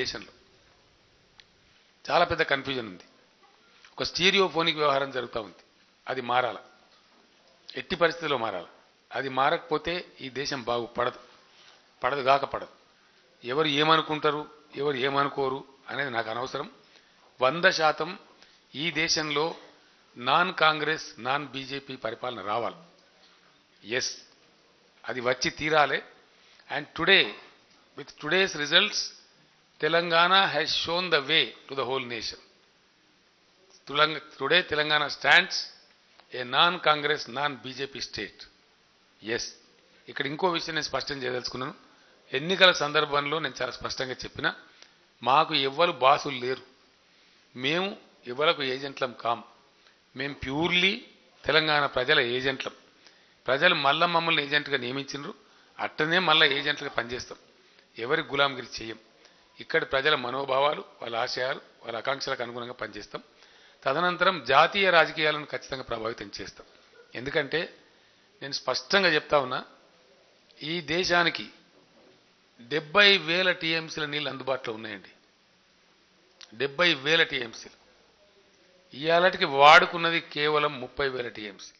దేశంలో. చాలా పెద్ద కన్ఫ్యూజన్ ఉంది. ఒక స్టీరియోఫోనిక్ వ్యవహారం జరుగుతూ ఉంది. అది మారాల, ఎట్టి పరిస్థితుల్లో మారాల. అది మారకపోతే ఈ దేశం పడదు గాక పడదు. ఎవరు ఏమనుకుంటారు, ఎవరు ఏమనుకోరు అనేది నాకు అనవసరం. 100% ఈ దేశంలో నాన్ కాంగ్రెస్ నాన్ బీజేపీ పరిపాలన రావాలి. ఎస్, అది వచ్చి తీరాలే. And today, with today's results, Telangana has shown the way to the whole nation. Today Telangana stands a non-Congress, non-BJP state. Yes, ఇక్కడ ఇంకో విషయం నేను స్పష్టం చేయదలుచుకున్నాను. ఎన్నికల సందర్భంలో నేను చాలా స్పష్టంగా చెప్పిన, మాకు ఎవ్వరు బాసులు లేరు, మేము ఎవరకు ఏజెంట్లం కాం, మేము ప్యూర్లీ తెలంగాణ ప్రజల ఏజెంట్లం. ప్రజలు మళ్ళా మమ్మల్ని ఏజెంట్గా నియమించినారు, అట్టనే మళ్ళీ ఏజెంట్గా పనిచేస్తాం. ఎవరి గులాంగిరి చేయం. ఇక్కడి ప్రజల మనోభావాలు, వాళ్ళ ఆశయాలు, వాళ్ళ ఆకాంక్షలకు అనుగుణంగా పనిచేస్తాం. తదనంతరం జాతీయ రాజకీయాలను ఖచ్చితంగా ప్రభావితం చేస్తాం. ఎందుకంటే నేను స్పష్టంగా చెప్తా ఉన్నా, ఈ దేశానికి 70,000 టీఎంసీల నీళ్ళు అందుబాటులో ఉన్నాయండి. 70,000 టీఎంసీలు. ఇవాళకి వాడుకున్నది కేవలం 30,000 టీఎంసీ.